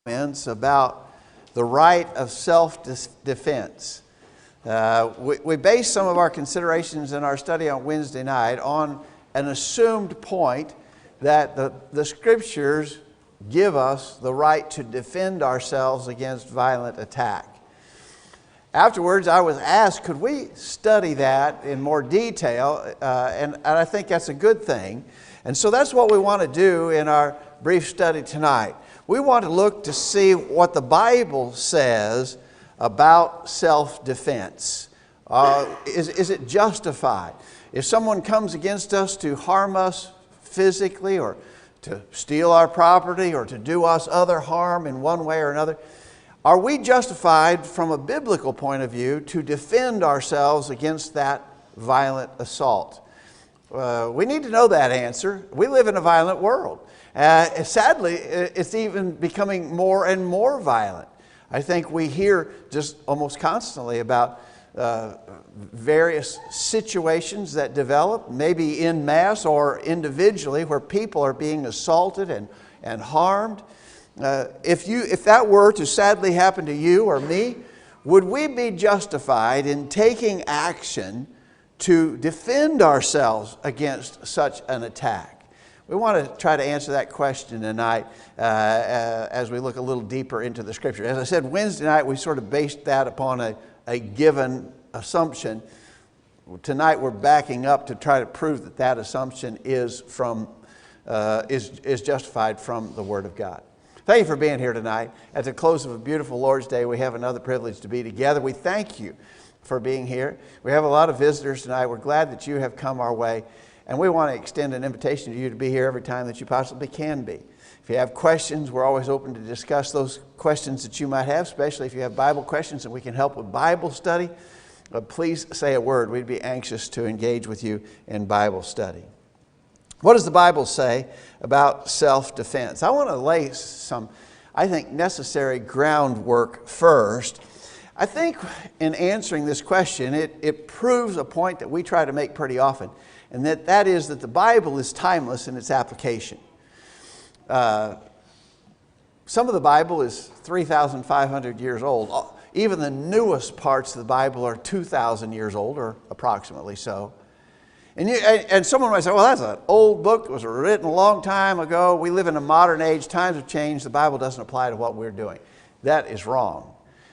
comments about the right of self-defense. We base some of our considerations in our study on Wednesday night on an assumed point that the Scriptures give us the right to defend ourselves against violent attack. Afterwards, I was asked, could we study that in more detail? And I think that's a good thing. And so that's what we want to do in our brief study tonight. We want to look to see what the Bible says about self-defense. Is it justified? If someone comes against us to harm us physically or to steal our property or to do us other harm in one way or another, are we justified from a biblical point of view to defend ourselves against that violent assault? We need to know that answer. We live in a violent world. Sadly, it's even becoming more and more violent. I think we hear just almost constantly about various situations that develop, maybe en masse or individually, where people are being assaulted and harmed. If that were to sadly happen to you or me, would we be justified in taking action to defend ourselves against such an attack? We want to try to answer that question tonight as we look a little deeper into the Scripture. As I said, Wednesday night we sort of based that upon a given assumption. Tonight we're backing up to try to prove that assumption is justified from the Word of God. Thank you for being here tonight. At the close of a beautiful Lord's Day, we have another privilege to be together. We thank you for being here. We have a lot of visitors tonight. We're glad that you have come our way. And we want to extend an invitation to you to be here every time that you possibly can be. If you have questions, we're always open to discuss those questions that you might have, especially if you have Bible questions and we can help with Bible study. Please say a word. We'd be anxious to engage with you in Bible study. What does the Bible say about self-defense? I want to lay some, I think, necessary groundwork first. I think in answering this question, it proves a point that we try to make pretty often, and that is that the Bible is timeless in its application. Some of the Bible is 3,500 years old. Even the newest parts of the Bible are 2,000 years old, or approximately so. And someone might say, well, that's an old book. It was written a long time ago. We live in a modern age. Times have changed. The Bible doesn't apply to what we're doing. That is wrong.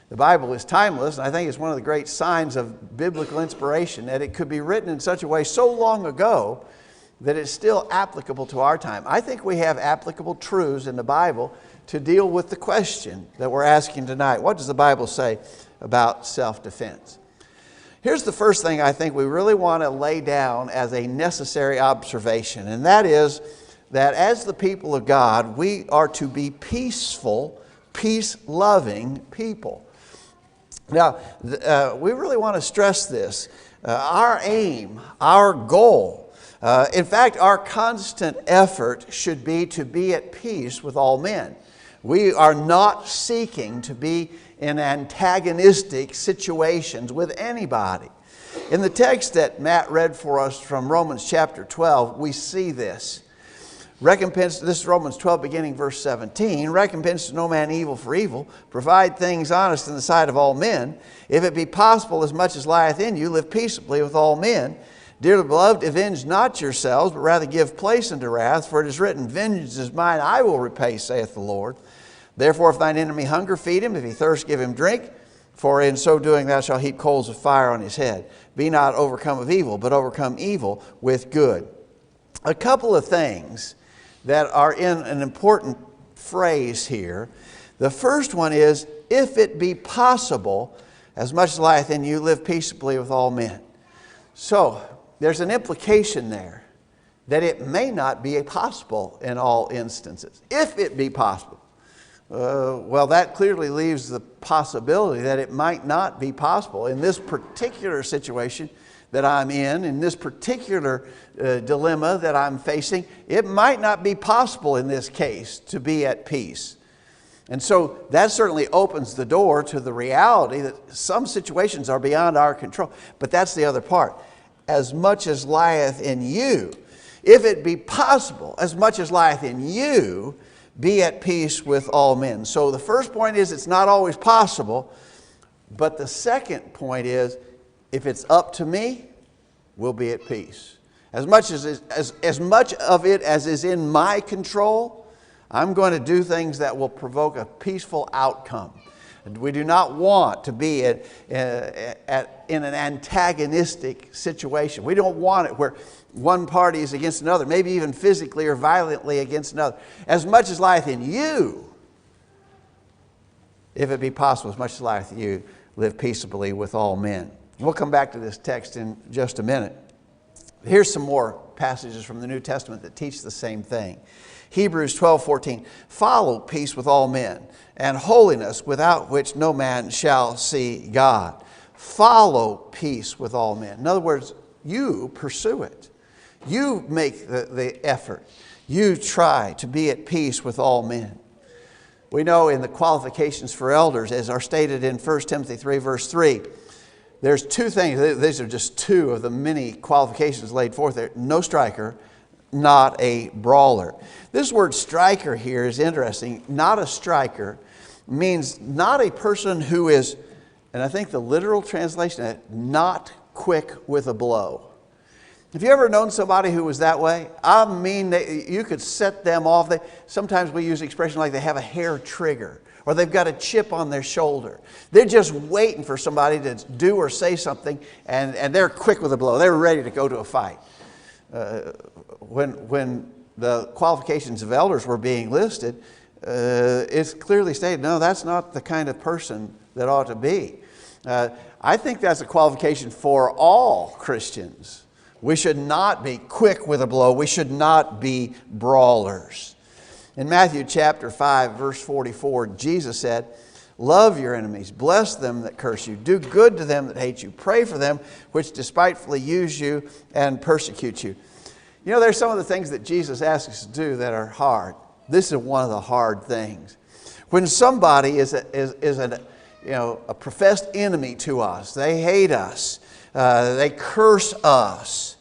The Bible is timeless, and I think it's one of the great signs of biblical inspiration that it could be written in such a way so long ago that it's still applicable to our time. I think we have applicable truths in the Bible to deal with the question that we're asking tonight. What does the Bible say about self-defense? Here's the first thing I think we really want to lay down as a necessary observation, and that is that as the people of God, we are to be peaceful, peace-loving people. Now, we really want to stress this. Our aim, our goal, in fact, our constant effort should be to be at peace with all men. We are not seeking to be in antagonistic situations with anybody. In the text that Matt read for us from Romans chapter 12, we see this. This is Romans 12, beginning verse 17. Recompense to no man evil for evil. Provide things honest in the sight of all men. If it be possible, as much as lieth in you, live peaceably with all men. Dearly beloved, avenge not yourselves, but rather give place unto wrath. For it is written, vengeance is mine, I will repay, saith the Lord. Therefore, if thine enemy hunger, feed him. If he thirst, give him drink. For in so doing thou shalt heap coals of fire on his head. Be not overcome of evil, but overcome evil with good. A couple of things that are in an important phrase here. The first one is, if it be possible, as much as lieth in you, live peaceably with all men. So, there's an implication there that it may not be possible in all instances. If it be possible. Well, that clearly leaves the possibility that it might not be possible. In this particular situation that I'm in this particular dilemma that I'm facing, it might not be possible in this case to be at peace. And so that certainly opens the door to the reality that some situations are beyond our control. But that's the other part. As much as lieth in you, if it be possible, as much as lieth in you, be at peace with all men. So the first point is it's not always possible. But the second point is, if it's up to me, we'll be at peace. As much of it as is in my control, I'm going to do things that will provoke a peaceful outcome. We do not want to be in an antagonistic situation. We don't want it where one party is against another, maybe even physically or violently against another. As much as lieth in you, if it be possible, as much as lieth in you, live peaceably with all men. We'll come back to this text in just a minute. Here's some more passages from the New Testament that teach the same thing. Hebrews 12:14, follow peace with all men and holiness, without which no man shall see God. Follow peace with all men. In other words, you pursue it. You make the effort. You try to be at peace with all men. We know in the qualifications for elders, as are stated in 1 Timothy 3, verse 3, there's two things. These are just two of the many qualifications laid forth there. No striker, not a brawler. This word striker here is interesting. Not a striker means not a person who is, and I think the literal translation of it, not quick with a blow. Have you ever known somebody who was that way? I mean, you could set them off. Sometimes we use the expression like they have a hair trigger, or they've got a chip on their shoulder. They're just waiting for somebody to do or say something, and they're quick with a blow. They're ready to go to a fight. When the qualifications of elders were being listed, it's clearly stated, no, that's not the kind of person that ought to be. I think that's a qualification for all Christians. We should not be quick with a blow. We should not be brawlers. In Matthew chapter 5, verse 44, Jesus said, love your enemies, bless them that curse you, do good to them that hate you, pray for them which despitefully use you and persecute you. You know, there's some of the things that Jesus asks us to do that are hard. This is one of the hard things. When somebody is a professed enemy to us, they hate us, they curse us,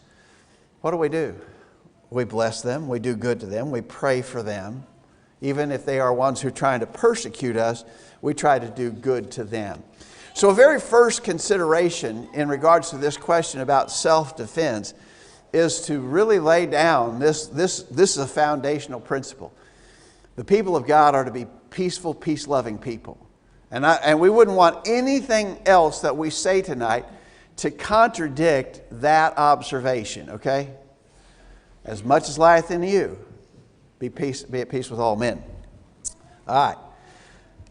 what do? We bless them, we do good to them, we pray for them. Even if they are ones who are trying to persecute us, we try to do good to them. So a very first consideration in regards to this question about self-defense is to really lay down this is a foundational principle. The people of God are to be peaceful, peace-loving people. And we wouldn't want anything else that we say tonight to contradict that observation, okay? As much as lieth in you, be at peace with all men. All right.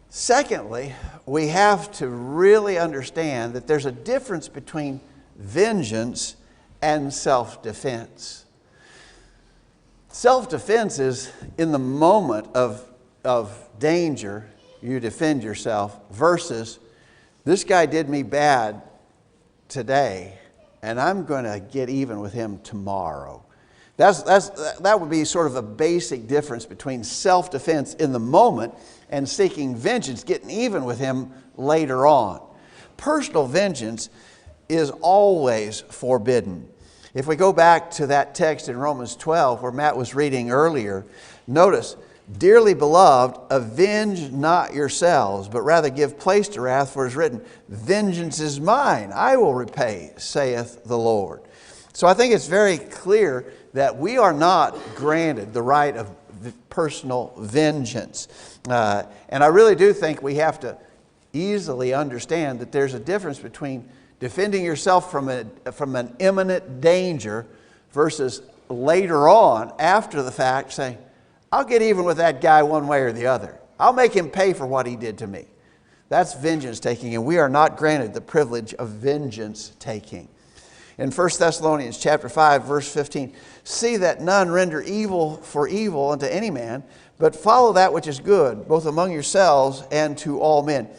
Secondly, we have to really understand that there's a difference between vengeance and self-defense. Self-defense is in the moment of danger, you defend yourself, versus this guy did me bad today, and I'm going to get even with him tomorrow. That would be sort of a basic difference between self-defense in the moment and seeking vengeance, getting even with him later on. Personal vengeance is always forbidden. If we go back to that text in Romans 12 where Matt was reading earlier, notice, dearly beloved, avenge not yourselves, but rather give place to wrath, for it is written, vengeance is mine, I will repay, saith the Lord. So I think it's very clear that we are not granted the right of personal vengeance. And I really do think we have to easily understand that there's a difference between defending yourself from an imminent danger versus later on, after the fact, saying, I'll get even with that guy one way or the other. I'll make him pay for what he did to me. That's vengeance taking, and we are not granted the privilege of vengeance taking. In 1 Thessalonians chapter 5, verse 15, see that none render evil for evil unto any man, but follow that which is good, both among yourselves and to all men.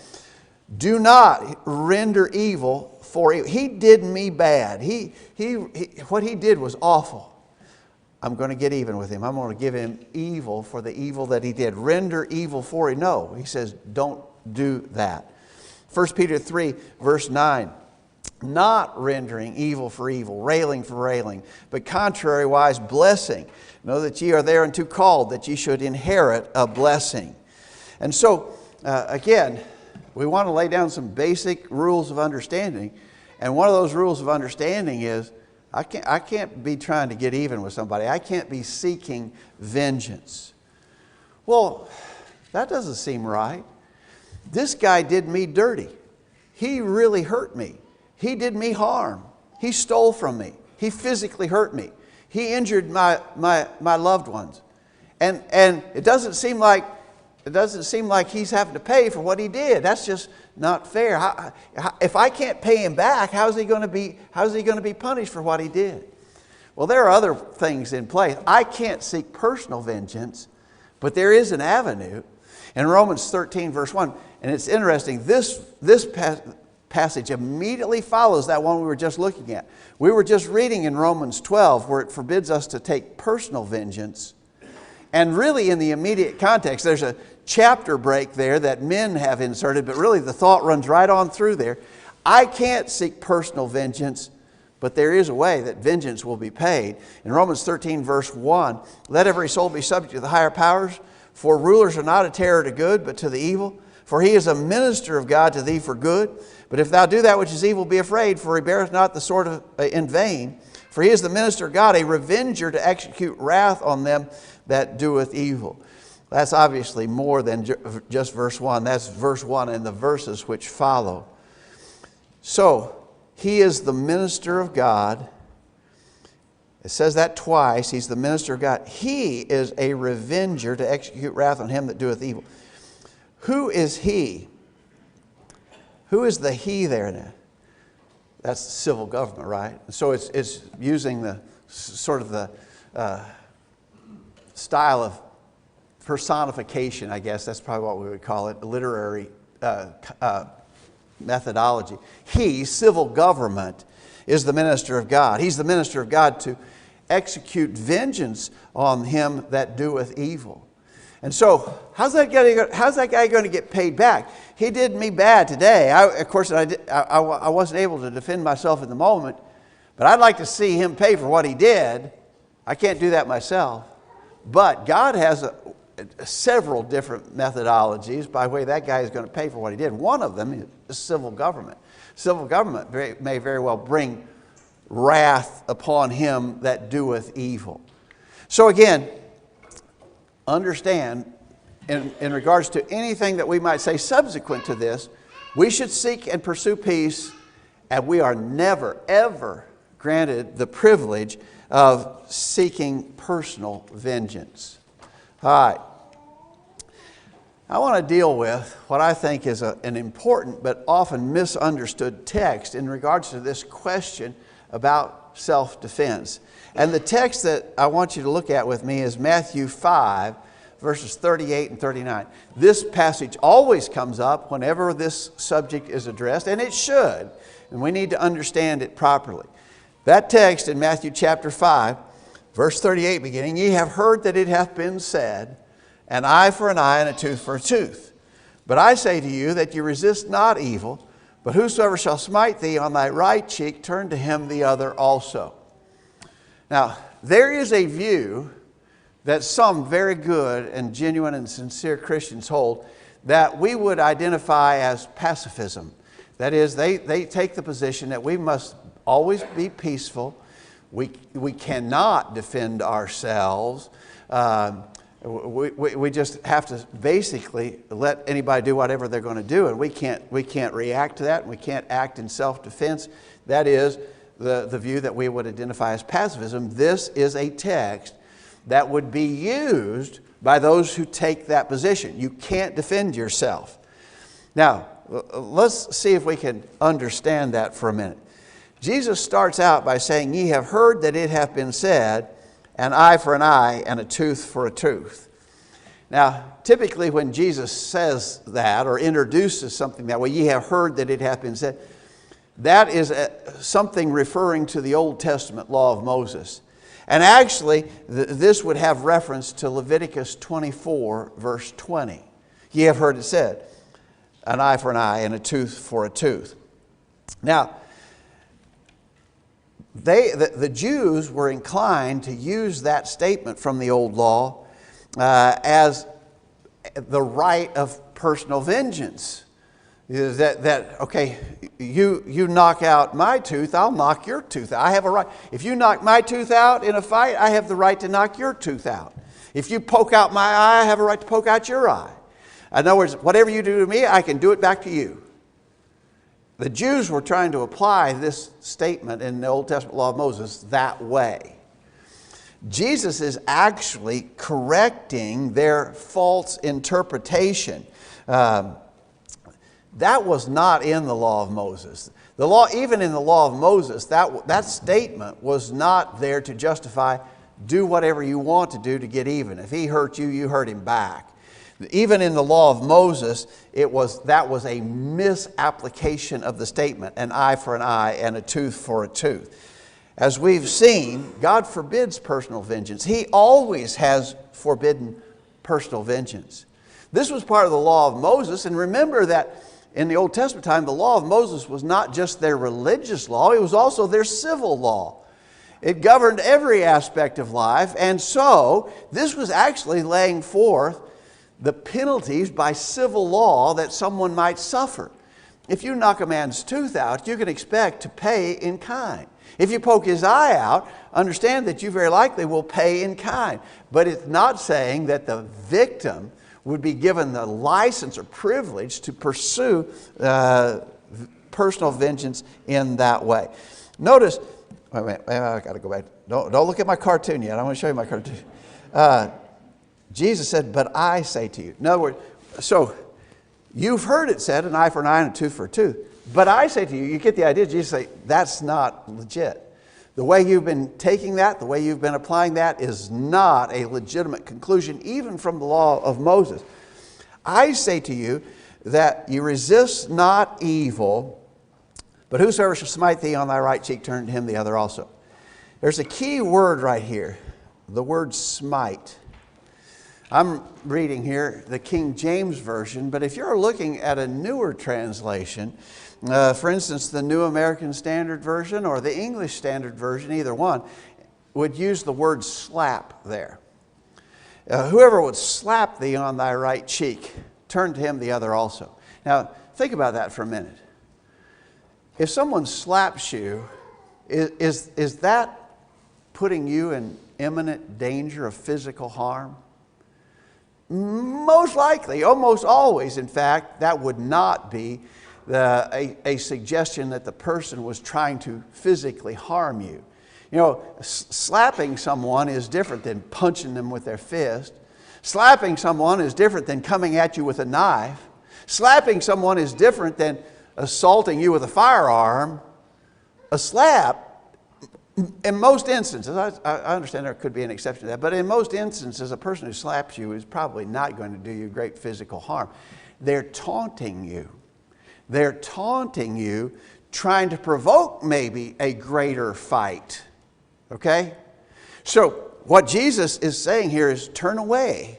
Do not render evil for evil. He did me bad. What he did was awful. I'm going to get even with him. I'm going to give him evil for the evil that he did. Render evil for evil. No, he says, don't do that. 1 Peter 3, verse 9. not rendering evil for evil, railing for railing, but contrariwise blessing. Know that ye are thereunto called, that ye should inherit a blessing. And so, again, we want to lay down some basic rules of understanding. And one of those rules of understanding is, I can't be trying to get even with somebody. I can't be seeking vengeance. Well, that doesn't seem right. This guy did me dirty. He really hurt me. He did me harm. He stole from me. He physically hurt me. He injured my loved ones. And it doesn't seem like he's having to pay for what he did. That's just not fair. If I can't pay him back, how's he going to be punished for what he did? Well, there are other things in play. I can't seek personal vengeance, but there is an avenue. In Romans 13, verse 1, and it's interesting, this passage immediately follows that one we were just looking at. We were just reading in Romans 12 where it forbids us to take personal vengeance. And really in the immediate context, there's a chapter break there that men have inserted, but really the thought runs right on through there. I can't seek personal vengeance, but there is a way that vengeance will be paid. In Romans 13, verse 1, let every soul be subject to the higher powers, for rulers are not a terror to good, but to the evil. For he is a minister of God to thee for good. But if thou do that which is evil, be afraid, for he beareth not the sword in vain. For he is the minister of God, a revenger to execute wrath on them that doeth evil. That's obviously more than just verse 1. That's verse 1 and the verses which follow. So, he is the minister of God. It says that twice. He's the minister of God. He is a revenger to execute wrath on him that doeth evil. Who is he? Who is the he there now? That's the civil government, right? So it's using the sort of the style of personification, I guess. That's probably what we would call it, literary methodology. He, civil government, is the minister of God. He's the minister of God to execute vengeance on him that doeth evil. And so, how's that guy going to get paid back? He did me bad today. Of course, I wasn't able to defend myself in the moment, but I'd like to see him pay for what he did. I can't do that myself. But God has several different methodologies by way that guy is going to pay for what he did. One of them is civil government. Civil government may very well bring wrath upon him that doeth evil. So again, understand, in regards to anything that we might say subsequent to this, we should seek and pursue peace, and we are never, ever granted the privilege of seeking personal vengeance. All right. I want to deal with what I think is an important but often misunderstood text in regards to this question about self-defense. And the text that I want you to look at with me is Matthew 5, verses 38 and 39. This passage always comes up whenever this subject is addressed, and it should, and we need to understand it properly. That text in Matthew chapter 5, verse 38 beginning, ye have heard that it hath been said, an eye for an eye and a tooth for a tooth. But I say to you that you resist not evil, but whosoever shall smite thee on thy right cheek, turn to him the other also. Now, there is a view that some very good and genuine and sincere Christians hold that we would identify as pacifism. That is, they take the position that we must always be peaceful. We cannot defend ourselves. We just have to basically let anybody do whatever they're going to do, and we can't react to that, and we can't act in self-defense. That is the view that we would identify as pacifism. This is a text that would be used by those who take that position. You can't defend yourself. Now, let's see if we can understand that for a minute. Jesus starts out by saying, ye have heard that it hath been said, an eye for an eye and a tooth for a tooth. Now, typically when Jesus says that or introduces something that way, ye have heard that it hath been said, that is something referring to the Old Testament law of Moses. And actually, this would have reference to Leviticus 24, verse 20. Ye have heard it said, an eye for an eye and a tooth for a tooth. Now, the Jews were inclined to use that statement from the old law as the right of personal vengeance. Okay, you knock out my tooth, I'll knock your tooth out. I have a right. If you knock my tooth out in a fight, I have the right to knock your tooth out. If you poke out my eye, I have a right to poke out your eye. In other words, whatever you do to me, I can do it back to you. The Jews were trying to apply this statement in the Old Testament law of Moses that way. Jesus is actually correcting their false interpretation. That was not in the law of Moses. The law, even in the law of Moses, that statement was not there to justify do whatever you want to do to get even. If he hurt you, you hurt him back. Even in the law of Moses, that was a misapplication of the statement, an eye for an eye and a tooth for a tooth. As we've seen, God forbids personal vengeance. He always has forbidden personal vengeance. This was part of the law of Moses, and remember that in the Old Testament time, the law of Moses was not just their religious law, it was also their civil law. It governed every aspect of life, and so this was actually laying forth the penalties by civil law that someone might suffer. If you knock a man's tooth out, you can expect to pay in kind. If you poke his eye out, understand that you very likely will pay in kind. But it's not saying that the victim would be given the license or privilege to pursue personal vengeance in that way. Notice, wait a minute, I got to go back. Don't look at my cartoon yet. I want to show you my cartoon. Jesus said, but I say to you. In other words, so you've heard it said, an eye for an eye and a tooth for a tooth. But I say to you, you get the idea, Jesus say, that's not legit. The way you've been taking that, the way you've been applying that is not a legitimate conclusion, even from the law of Moses. I say to you that you resist not evil, but whosoever shall smite thee on thy right cheek, turn to him the other also. There's a key word right here, the word smite. I'm reading here the King James Version, but if you're looking at a newer translation, for instance, the New American Standard Version or the English Standard Version, either one, would use the word slap there. Whoever would slap thee on thy right cheek, turn to him the other also. Now, think about that for a minute. If someone slaps you, is that putting you in imminent danger of physical harm? Most likely, almost always, in fact, that would not be a suggestion that the person was trying to physically harm you. You know, slapping someone is different than punching them with their fist. Slapping someone is different than coming at you with a knife. Slapping someone is different than assaulting you with a firearm. A slap, in most instances, I understand there could be an exception to that, but in most instances, a person who slaps you is probably not going to do you great physical harm. They're taunting you. They're taunting you, trying to provoke maybe a greater fight. Okay? So, what Jesus is saying here is turn away.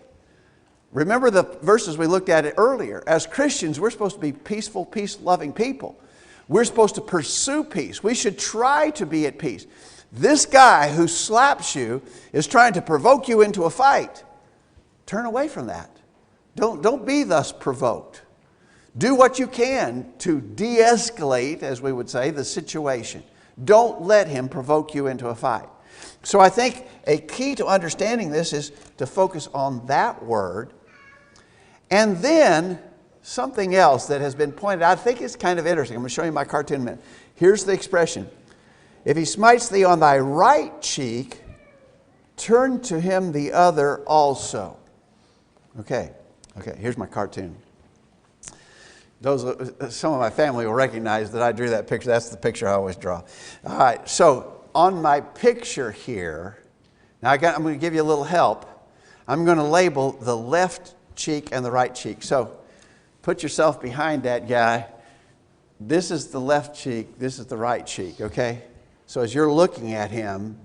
Remember the verses we looked at earlier. As Christians, we're supposed to be peaceful, peace-loving people. We're supposed to pursue peace. We should try to be at peace. This guy who slaps you is trying to provoke you into a fight. Turn away from that. Don't be thus provoked. Do what you can to de-escalate, as we would say, the situation. Don't let him provoke you into a fight. So I think a key to understanding this is to focus on that word. And then something else that has been pointed out, I think it's kind of interesting. I'm going to show you my cartoon in a minute. Here's the expression. If he smites thee on thy right cheek, turn to him the other also. Okay, here's my cartoon. Some of my family will recognize that I drew that picture. That's the picture I always draw. All right, so on my picture here, now I'm going to give you a little help. I'm going to label the left cheek and the right cheek. So put yourself behind that guy. This is the left cheek. This is the right cheek. Okay. So as you're looking at him,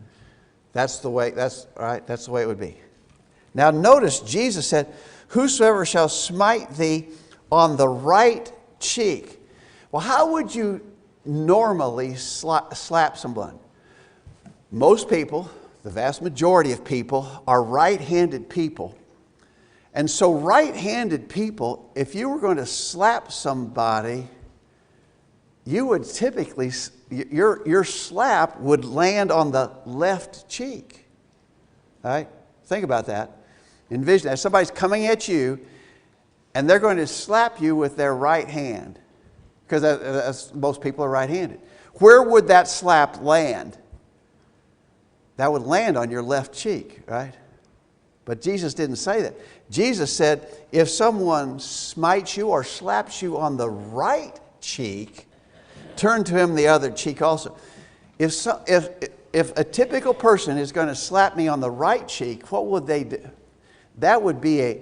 that's the way. That's the way it would be. Now notice Jesus said, "Whosoever shall smite thee on the right cheek." Well, how would you normally slap someone? Most people, the vast majority of people, are right-handed people. And so right-handed people, if you were going to slap somebody, you would typically, your slap would land on the left cheek. All right? Think about that. Envision that. Somebody's coming at you, and they're going to slap you with their right hand. Because most people are right-handed. Where would that slap land? That would land on your left cheek, right? But Jesus didn't say that. Jesus said, if someone smites you or slaps you on the right cheek, turn to him the other cheek also. If a typical person is going to slap me on the right cheek, what would they do? That would be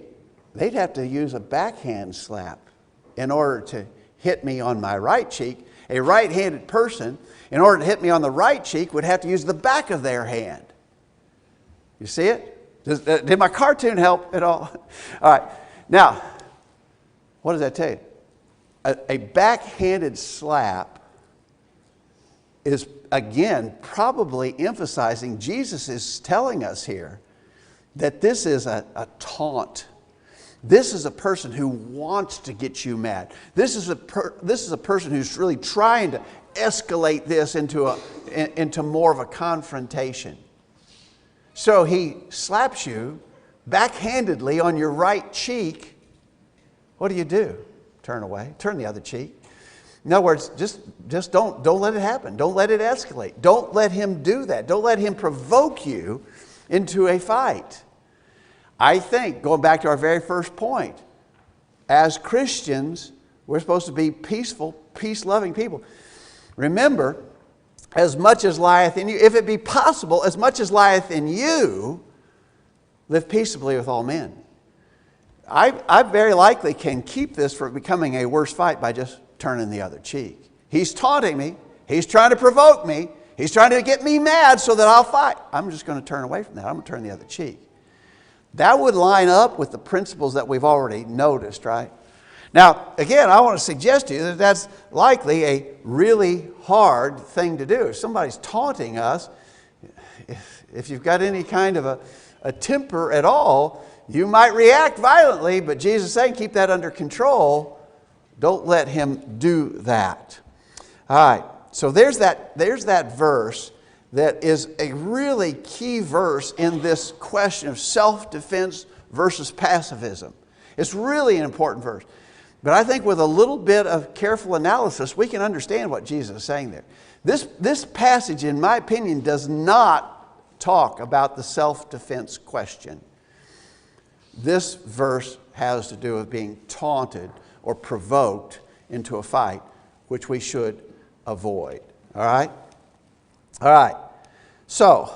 they'd have to use a backhand slap in order to hit me on my right cheek. A right-handed person, in order to hit me on the right cheek, would have to use the back of their hand. You see it? Did my cartoon help at all? All right. Now, what does that tell you? A backhanded slap is, again, probably emphasizing, Jesus is telling us here that this is a taunt. This is a person who wants to get you mad. This is a person who's really trying to escalate this into more of a confrontation. So he slaps you backhandedly on your right cheek. What do? Turn away. Turn the other cheek. In other words, just don't let it happen. Don't let it escalate. Don't let him do that. Don't let him provoke you into a fight. I think, going back to our very first point, as Christians, we're supposed to be peaceful, peace-loving people. Remember, as much as lieth in you, if it be possible, as much as lieth in you, live peaceably with all men. I very likely can keep this from becoming a worse fight by just turning the other cheek. He's taunting me. He's trying to provoke me. He's trying to get me mad so that I'll fight. I'm just going to turn away from that. I'm going to turn the other cheek. That would line up with the principles that we've already noticed, right? Now, again, I want to suggest to you that that's likely a really hard thing to do. If somebody's taunting us, if you've got any kind of a temper at all, you might react violently, but Jesus is saying keep that under control. Don't let him do that. All right, so there's that verse that is a really key verse in this question of self-defense versus pacifism. It's really an important verse. But I think with a little bit of careful analysis, we can understand what Jesus is saying there. This passage, in my opinion, does not talk about the self-defense question. This verse has to do with being taunted or provoked into a fight, which we should avoid. All right? All right. So,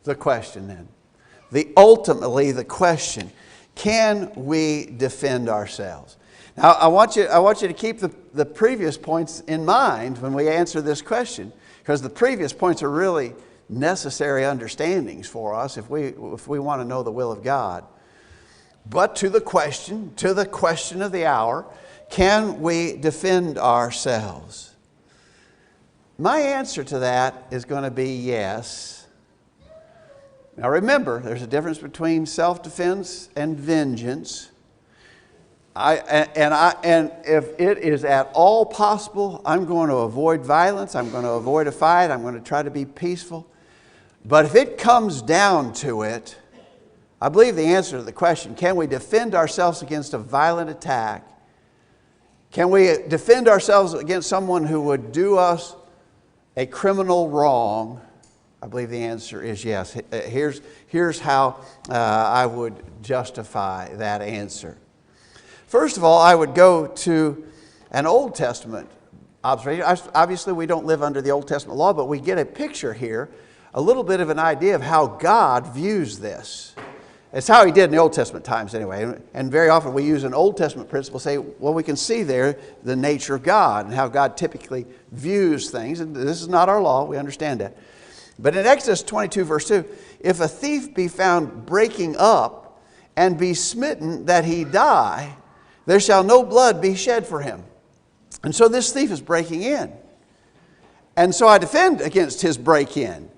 the question then. Ultimately, the question, can we defend ourselves? Now, I want you to keep the previous points in mind when we answer this question, because the previous points are really necessary understandings for us if we want to know the will of God. But to the question of the hour, can we defend ourselves? My answer to that is going to be yes. Now remember, there's a difference between self-defense and vengeance. And if it is at all possible, I'm going to avoid violence. I'm going to avoid a fight. I'm going to try to be peaceful. But if it comes down to it, I believe the answer to the question, can we defend ourselves against a violent attack? Can we defend ourselves against someone who would do us a criminal wrong? I believe the answer is yes. Here's how I would justify that answer. First of all, I would go to an Old Testament observation. Obviously, we don't live under the Old Testament law, but we get a picture here, a little bit of an idea of how God views this. It's how he did in the Old Testament times anyway. And very often we use an Old Testament principle, say, well, we can see there the nature of God and how God typically views things. And this is not our law, we understand that. But in Exodus 22 verse 2, if a thief be found breaking up and be smitten that he die, there shall no blood be shed for him. And so this thief is breaking in. And so I defend against his break-in.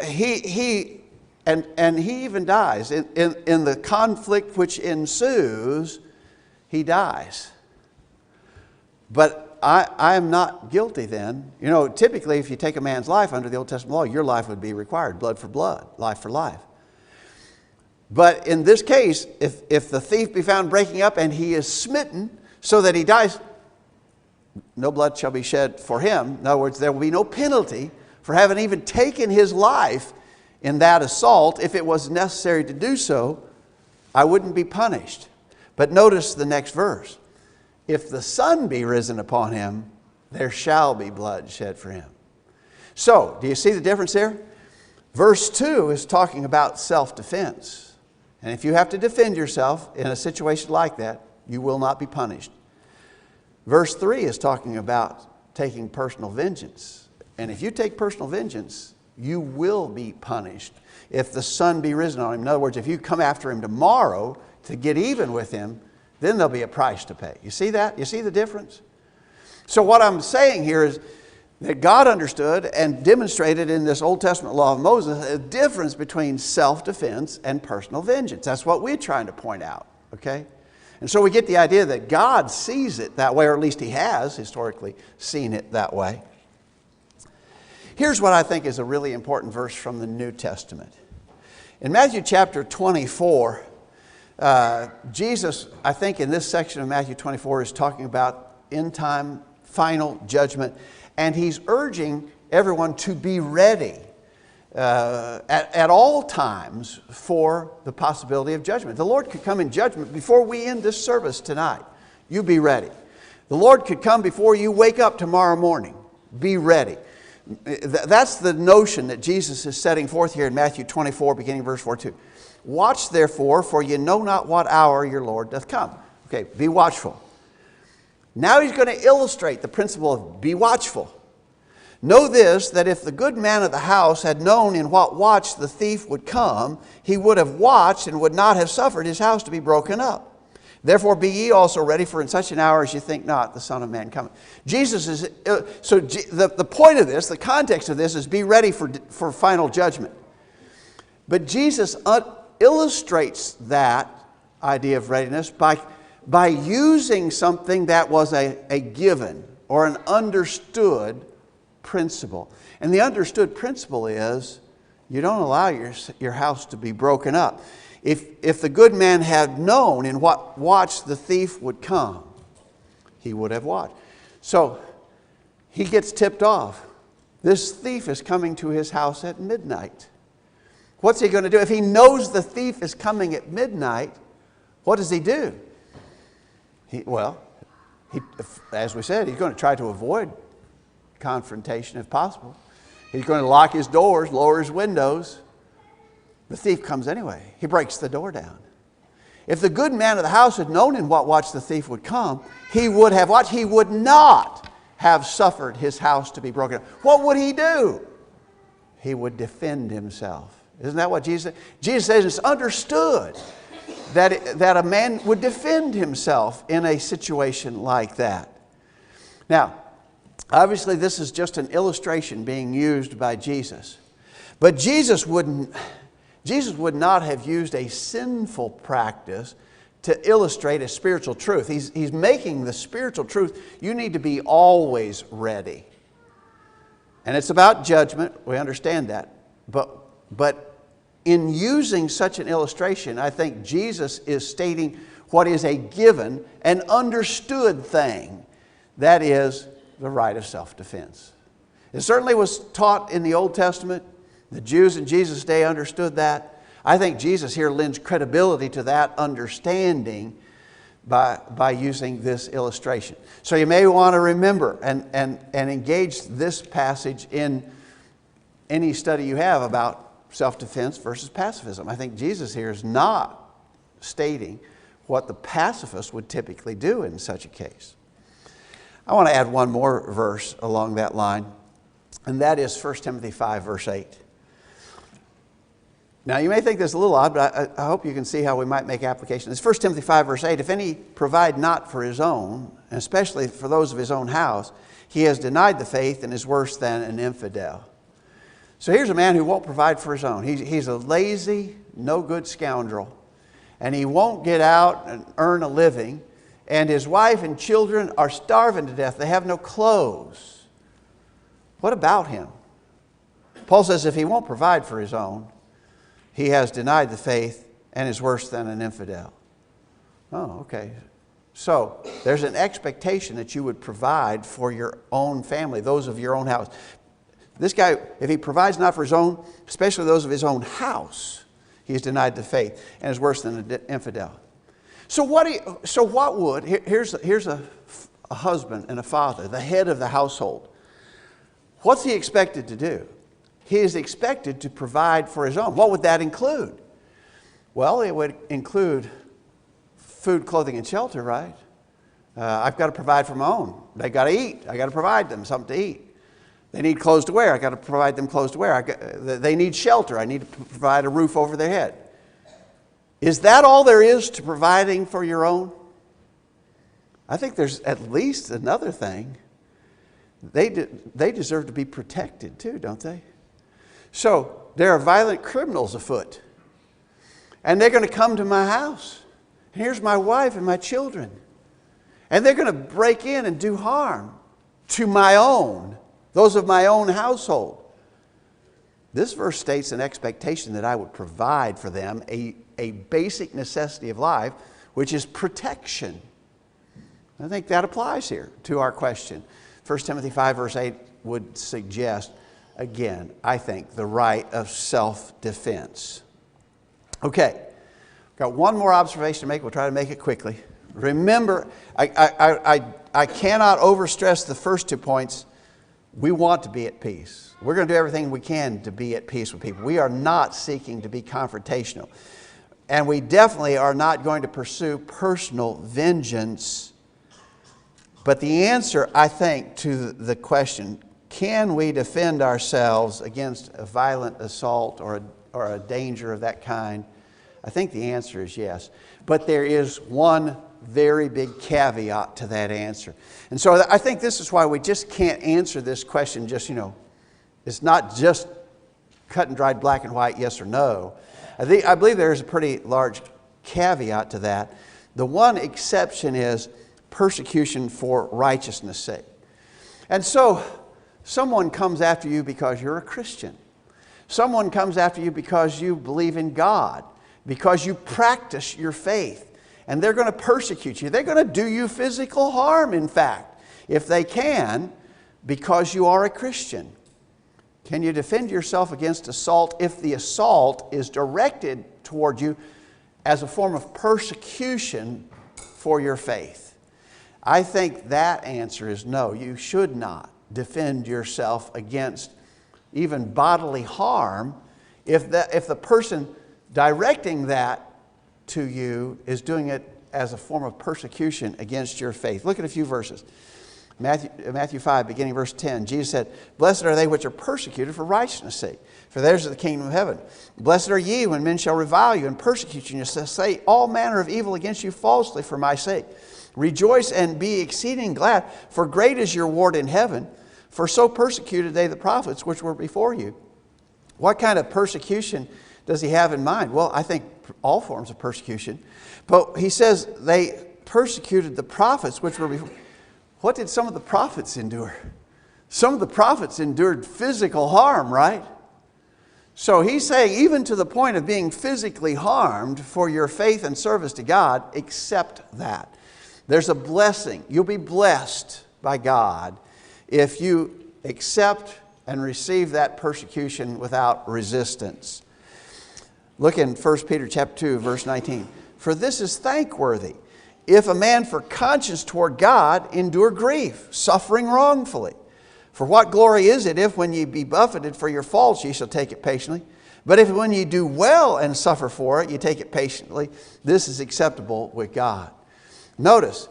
he even dies. In the conflict which ensues, he dies. But I am not guilty then. You know, typically if you take a man's life under the Old Testament law, your life would be required, blood for blood, life for life. But in this case, if the thief be found breaking up and he is smitten so that he dies, no blood shall be shed for him. In other words, there will be no penalty for having even taken his life in that assault. If it was necessary to do so, I wouldn't be punished. But notice the next verse. If the sun be risen upon him, there shall be blood shed for him. So, do you see the difference there? Verse 2 is talking about self-defense. And if you have to defend yourself in a situation like that, you will not be punished. Verse 3 is talking about taking personal vengeance. And if you take personal vengeance, you will be punished if the sun be risen on him. In other words, if you come after him tomorrow to get even with him, then there'll be a price to pay. You see that? You see the difference? So what I'm saying here is that God understood and demonstrated in this Old Testament law of Moses a difference between self-defense and personal vengeance. That's what we're trying to point out, okay? And so we get the idea that God sees it that way, or at least He has historically seen it that way. Here's what I think is a really important verse from the New Testament. In Matthew chapter 24, Jesus, I think in this section of Matthew 24, is talking about end-time final judgment. And He's urging everyone to be ready at all times for the possibility of judgment. The Lord could come in judgment before we end this service tonight. You be ready. The Lord could come before you wake up tomorrow morning. Be ready. That's the notion that Jesus is setting forth here in Matthew 24, beginning verse 42. Watch therefore, for you know not what hour your Lord doth come. Okay, be watchful. Now He's going to illustrate the principle of be watchful. Know this, that if the good man of the house had known in what watch the thief would come, he would have watched and would not have suffered his house to be broken up. Therefore be ye also ready, for in such an hour as you think not, the Son of Man cometh. Jesus is, the point of this, the context of this is be ready for final judgment. But Jesus illustrates that idea of readiness by using something that was a given or an understood principle. And the understood principle is you don't allow your house to be broken up. If the good man had known in what watch the thief would come, he would have watched. So he gets tipped off. This thief is coming to his house at midnight. What's he going to do? If he knows the thief is coming at midnight, what does he do? As we said, he's going to try to avoid confrontation if possible. He's going to lock his doors, lower his windows. The thief comes anyway. He breaks the door down. If the good man of the house had known in what watch the thief would come, he would have watched. He would not have suffered his house to be broken up. What would he do? He would defend himself. Isn't that what Jesus said? Jesus says it's understood that a man would defend himself in a situation like that. Now, obviously this is just an illustration being used by Jesus. But Jesus would not have used a sinful practice to illustrate a spiritual truth. He's making the spiritual truth, you need to be always ready. And it's about judgment, we understand that. But in using such an illustration, I think Jesus is stating what is a given, an understood thing. That is the right of self-defense. It certainly was taught in the Old Testament. The Jews in Jesus' day understood that. I think Jesus here lends credibility to that understanding by using this illustration. So you may want to remember and engage this passage in any study you have about self-defense versus pacifism. I think Jesus here is not stating what the pacifist would typically do in such a case. I want to add one more verse along that line, and that is 1 Timothy 5, verse 8. Now, you may think this is a little odd, but I hope you can see how we might make application. It's 1 Timothy 5, verse 8. If any provide not for his own, and especially for those of his own house, he has denied the faith and is worse than an infidel. So here's a man who won't provide for his own. He's a lazy, no good scoundrel. And he won't get out and earn a living. And his wife and children are starving to death. They have no clothes. What about him? Paul says if he won't provide for his own, he has denied the faith and is worse than an infidel. Oh, okay. So there's an expectation that you would provide for your own family, those of your own house. This guy, if he provides not for his own, especially those of his own house, he has denied the faith and is worse than an infidel. So what would, here's a husband and a father, the head of the household. What's he expected to do? He is expected to provide for his own. What would that include? Well, it would include food, clothing, and shelter, right? I've got to provide for my own. They've got to eat. I've got to provide them something to eat. They need clothes to wear. I've got to provide them clothes to wear. They need shelter. I need to provide a roof over their head. Is that all there is to providing for your own? I think there's at least another thing. They deserve to be protected too, don't they? So there are violent criminals afoot. And they're going to come to my house. And here's my wife and my children. And they're going to break in and do harm to my own, those of my own household. This verse states an expectation that I would provide for them a basic necessity of life, which is protection. I think that applies here to our question. 1 Timothy 5 verse 8 would suggest, again, I think, the right of self-defense. Okay, got one more observation to make. We'll try to make it quickly. Remember, I cannot overstress the first 2 points. We want to be at peace. We're going to do everything we can to be at peace with people. We are not seeking to be confrontational. And we definitely are not going to pursue personal vengeance. But the answer, I think, to the question, can we defend ourselves against a violent assault or a danger of that kind? I think the answer is yes. But there is one very big caveat to that answer. And so I think this is why we just can't answer this question just, it's not just cut and dried black and white, yes or no. I believe there is a pretty large caveat to that. The one exception is persecution for righteousness' sake. And so someone comes after you because you're a Christian. Someone comes after you because you believe in God, because you practice your faith. And they're going to persecute you. They're going to do you physical harm, in fact, if they can, because you are a Christian. Can you defend yourself against assault if the assault is directed toward you as a form of persecution for your faith? I think that answer is no. You should not defend yourself against even bodily harm if the person directing that to you is doing it as a form of persecution against your faith. Look at a few verses. Matthew 5, beginning verse 10, Jesus said, "Blessed are they which are persecuted for righteousness' sake, for theirs is the kingdom of heaven. Blessed are ye when men shall revile you and persecute you, and shall say all manner of evil against you falsely for my sake. Rejoice and be exceeding glad, for great is your reward in heaven. For so persecuted they the prophets which were before you." What kind of persecution does he have in mind? Well, I think all forms of persecution. But he says they persecuted the prophets which were before. What did some of the prophets endure? Some of the prophets endured physical harm, right? So he's saying even to the point of being physically harmed for your faith and service to God, accept that. There's a blessing. You'll be blessed by God if you accept and receive that persecution without resistance. Look in 1 Peter chapter 2, verse 19. "For this is thankworthy, if a man for conscience toward God endure grief, suffering wrongfully. For what glory is it if when ye be buffeted for your faults ye shall take it patiently? But if when ye do well and suffer for it, ye take it patiently, this is acceptable with God." Notice,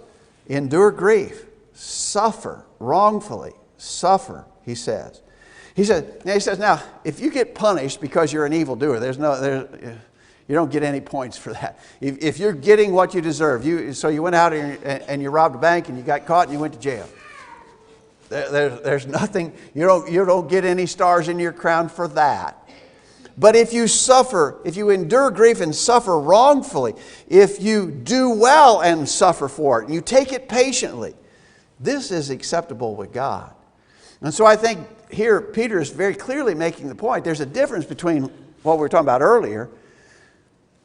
endure grief, suffer wrongfully, suffer, he says. He says, now, if you get punished because you're an evildoer, you don't get any points for that. If you're getting what you deserve, so you went out and you robbed a bank and you got caught and you went to jail. There's nothing, you don't get any stars in your crown for that. But if you suffer, if you endure grief and suffer wrongfully, if you do well and suffer for it, and you take it patiently, this is acceptable with God. And so I think here Peter is very clearly making the point. There's a difference between what we were talking about earlier,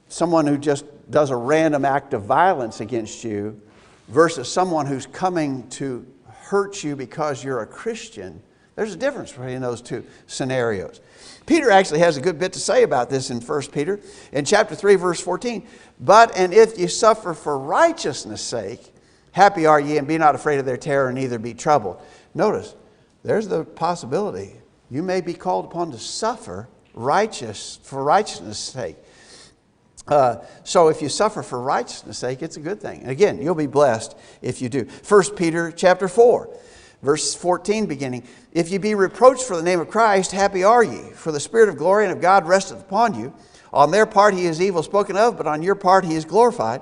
someone who just does a random act of violence against you, versus someone who's coming to hurt you because you're a Christian. There's a difference between those two scenarios. Peter actually has a good bit to say about this in 1 Peter. In chapter 3, verse 14, and if you suffer for righteousness' sake, happy are ye, and be not afraid of their terror, and neither be troubled. Notice, there's the possibility you may be called upon to suffer for righteousness' sake. So if you suffer for righteousness' sake, it's a good thing. And again, you'll be blessed if you do. 1 Peter chapter 4, verse 14 beginning. If ye be reproached for the name of Christ, happy are ye, for the Spirit of glory and of God resteth upon you. On their part he is evil spoken of, but on your part he is glorified.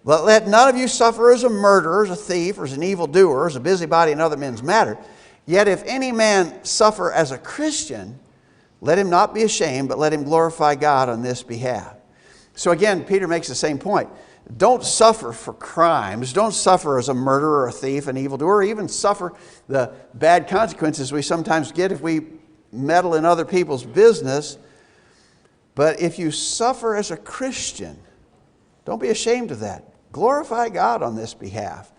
But let none of you suffer as a murderer, as a thief, or as an evildoer, as a busybody in other men's matter. Yet if any man suffer as a Christian, let him not be ashamed, but let him glorify God on this behalf. So again, Peter makes the same point. Don't suffer for crimes. Don't suffer as a murderer, a thief, an evildoer, or even suffer the bad consequences we sometimes get if we meddle in other people's business. But if you suffer as a Christian, don't be ashamed of that. Glorify God on this behalf.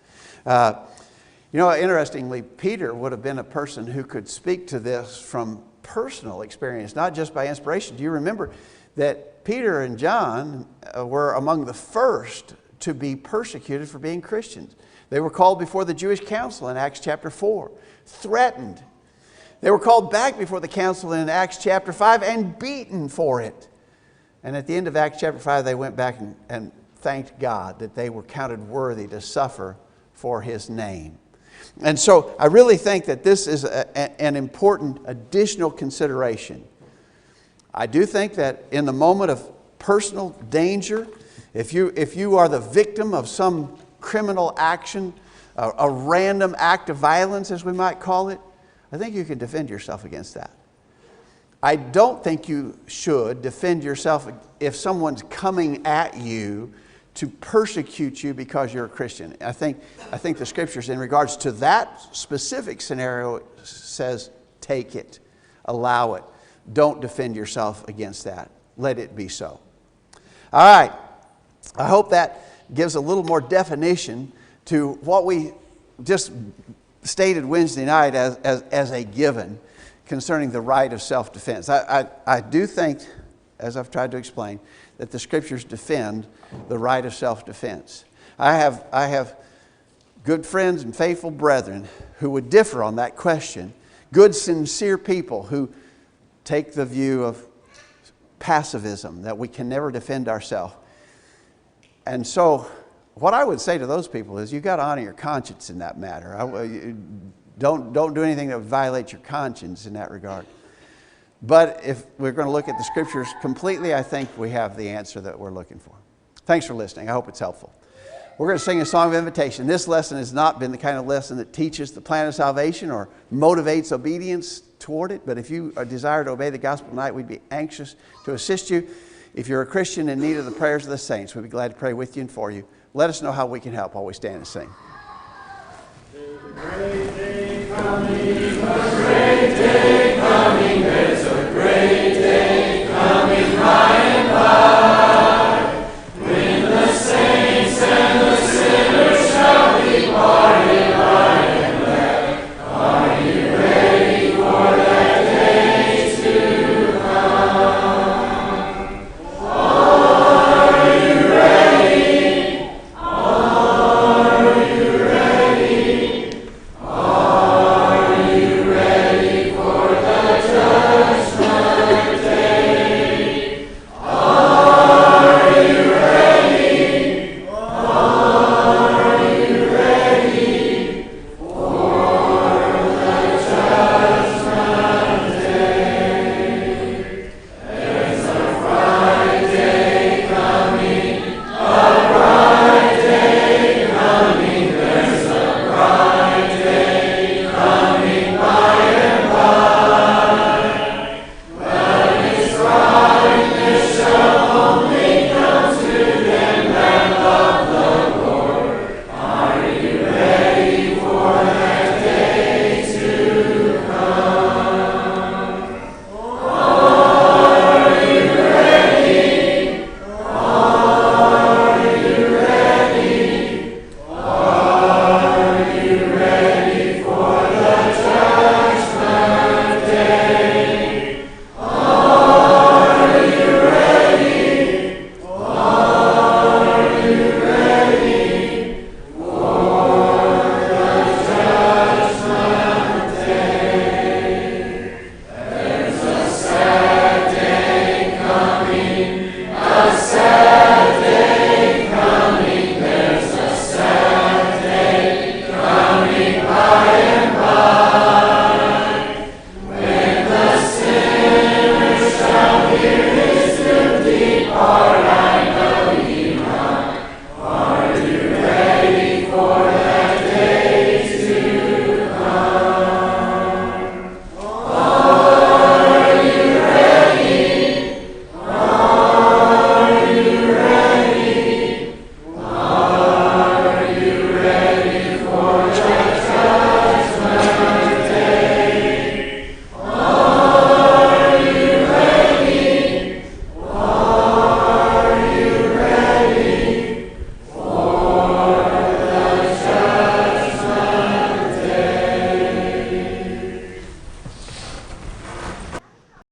Interestingly, Peter would have been a person who could speak to this from personal experience, not just by inspiration. Do you remember that Peter and John were among the first to be persecuted for being Christians? They were called before the Jewish council in Acts chapter 4, threatened. They were called back before the council in Acts chapter 5 and beaten for it. And at the end of Acts chapter 5, they went back and thanked God that they were counted worthy to suffer for His name. And so I really think that this is an important additional consideration. I do think that in the moment of personal danger, if you are the victim of some criminal action, a random act of violence, as we might call it, I think you can defend yourself against that. I don't think you should defend yourself if someone's coming at you to persecute you because you're a Christian. I think the Scriptures in regards to that specific scenario says take it, allow it. Don't defend yourself against that. Let it be so. All right. I hope that gives a little more definition to what we just stated Wednesday night as a given concerning the right of self-defense. I do think, as I've tried to explain, that the Scriptures defend the right of self-defense. I have good friends and faithful brethren who would differ on that question. Good, sincere people who take the view of passivism, that we can never defend ourselves. And so what I would say to those people is you've got to honor your conscience in that matter. Don't do anything that would violate your conscience in that regard. But if we're going to look at the Scriptures completely, I think we have the answer that we're looking for. Thanks for listening. I hope it's helpful. We're going to sing a song of invitation. This lesson has not been the kind of lesson that teaches the plan of salvation or motivates obedience toward it. But if you desire to obey the gospel tonight, we'd be anxious to assist you. If you're a Christian in need of the prayers of the saints, we'd be glad to pray with you and for you. Let us know how we can help while we stand and sing. There's a great day coming, there's